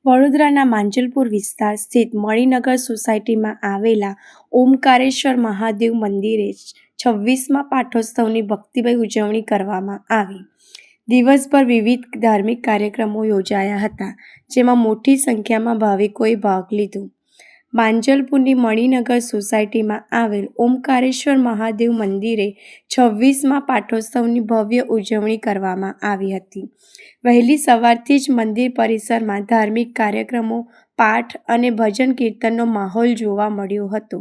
વડોદરાના માંજલપુર વિસ્તાર સ્થિત મણિનગર સોસાયટીમાં આવેલા ઓમકારેશ્વર મહાદેવ મંદિરે 26મા પાઠોત્સવની ભક્તિમય ઉજવણી કરવામાં આવી। દિવસભર વિવિધ ધાર્મિક કાર્યક્રમો યોજાયા હતા, જેમાં મોટી સંખ્યામાં ભાવિકોએ ભાગ લીધો। માંજલપુરની મણિનગર સોસાયટીમાં આવેલ ઓમકારેશ્વર મહાદેવ મંદિરે 26મા પાઠોત્સવની ભવ્ય ઉજવણી કરવામાં આવી હતી। વહેલી સવારથી જ મંદિર પરિસરમાં ધાર્મિક કાર્યક્રમો, પાઠ અને ભજન કીર્તનનો માહોલ જોવા મળ્યો હતો।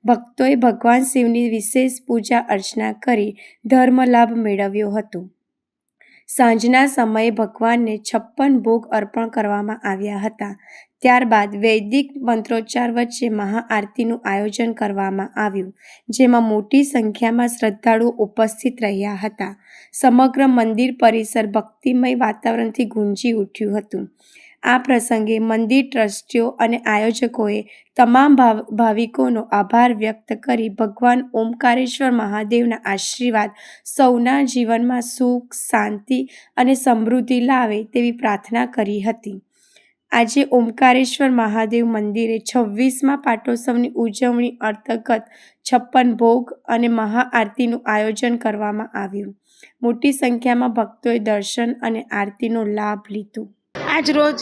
ભક્તોએ ભગવાન શિવની વિશેષ પૂજા અર્ચના કરી ધર્મ લાભ મેળવ્યો હતો। સાંજના સમયે ભગવાનને 56 ભોગ અર્પણ કરવામાં આવ્યા હતા। ત્યારબાદ વૈદિક મંત્રોચ્ચાર વચ્ચે મહાઆરતીનું આયોજન કરવામાં આવ્યું, જેમાં મોટી સંખ્યામાં શ્રદ્ધાળુઓ ઉપસ્થિત રહ્યા હતા। સમગ્ર મંદિર પરિસર ભક્તિમય વાતાવરણથી ગુંજી ઉઠ્યું હતું। આ પ્રસંગે મંદિર ટ્રસ્ટીઓ અને આયોજકોએ તમામ ભાવિકોનો આભાર વ્યક્ત કરી ભગવાન ઓમકારેશ્વર મહાદેવના આશીર્વાદ સૌના જીવનમાં સુખ, શાંતિ અને સમૃદ્ધિ લાવે તેવી પ્રાર્થના કરી હતી। આજે ઓમકારેશ્વર મહાદેવ મંદિરે 26મા પાટોત્સવની ઉજવણી અંતર્ગત 56 ભોગ અને મહાઆરતીનું આયોજન કરવામાં આવ્યું। મોટી સંખ્યામાં ભક્તોએ દર્શન અને આરતીનો લાભ લીધો। આજ રોજ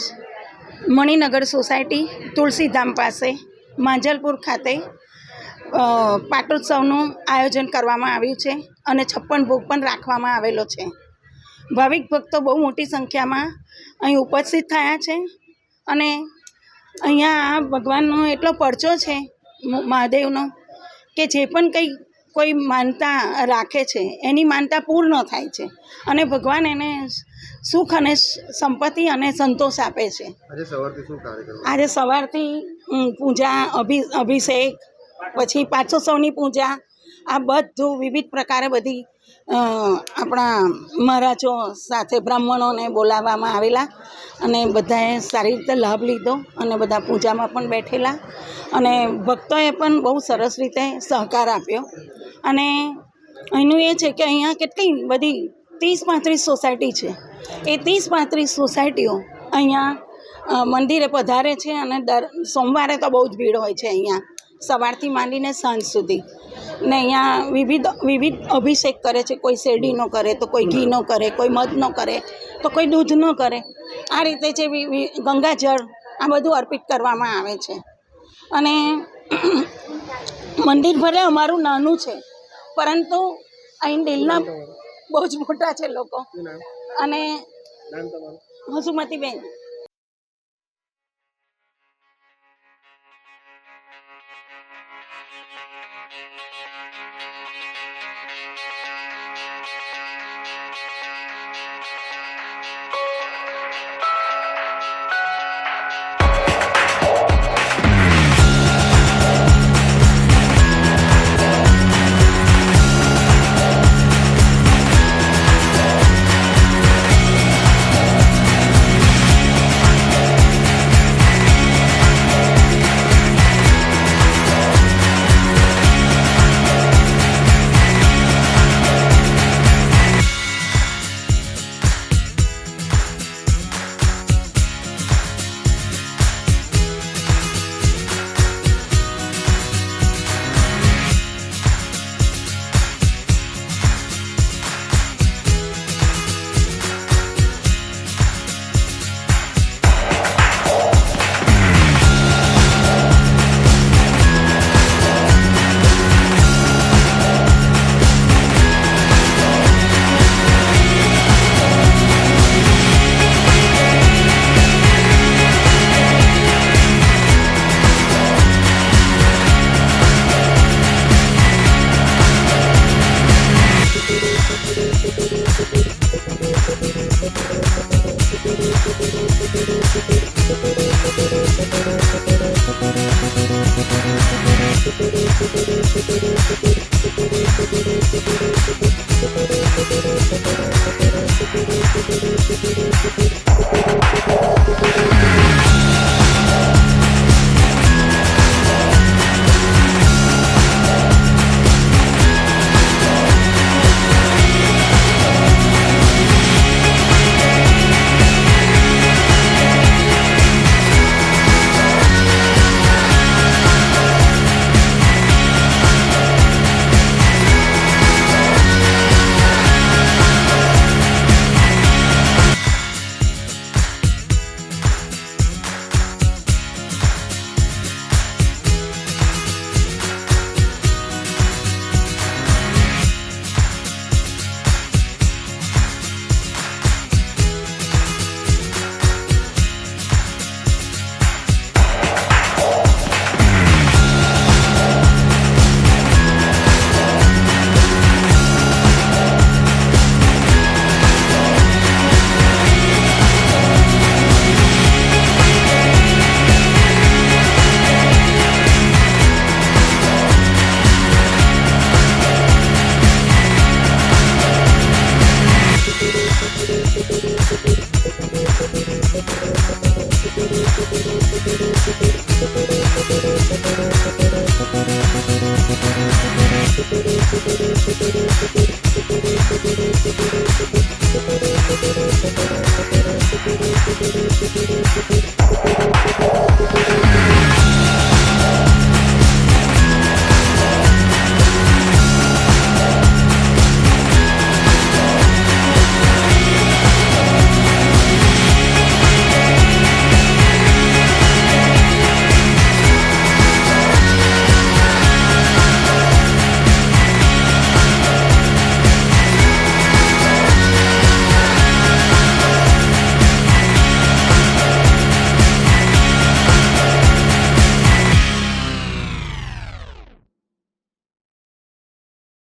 મણિનગર સોસાયટી તુલસીધામ પાસે માંજલપુર ખાતે પાટોત્સવનું આયોજન કરવામાં આવ્યું છે અને 56 ભોગ પણ રાખવામાં આવેલો છે। ભાવિક ભક્તો બહુ મોટી સંખ્યામાં અહીં ઉપસ્થિત થયા છે અને અહીંયા ભગવાનનો એટલો પરચો છે મહાદેવનો કે જે પણ કંઈ કોઈ માનતા રાખે છે એની માનતા પૂર્ણ થાય છે અને ભગવાન એને સુખ અને સંપત્તિ અને સંતોષ આપે છે। આજે સવારથી પૂજા, અભિષેક, પછી પાઠોત્સવની પૂજા, આ બધું વિવિધ પ્રકારે બધી આપણા મહારાજો સાથે બ્રાહ્મણોને બોલાવવામાં આવેલા અને બધાએ સારી રીતે લાભ લીધો અને બધા પૂજામાં પણ બેઠેલા અને ભક્તોએ પણ બહુ સરસ રીતે સહકાર આપ્યો। અને અહીંનું એ છે કે અહીંયા કેટલી બધી 30-35 સોસાયટી છે। એ 30-35 સોસાયટીઓ અહીંયા મંદિરે પધારે છે અને સોમવારે તો બહુ જ ભીડ હોય છે અહીંયા, સવારથી માંડીને સાંજ સુધી। ને અહીંયા વિવિધ અભિષેક કરે છે, કોઈ શેરડીનો કરે તો કોઈ ઘીનો કરે, કોઈ મધનો કરે તો કોઈ દૂધનો કરે। આ રીતે જે ગંગાજળ આ બધું અર્પિત કરવામાં આવે છે। અને મંદિર ભલે અમારું નાનું છે, પરંતુ અહીં દિલના બહુ જ મોટા છે લોકો। અને હસુમતીબેન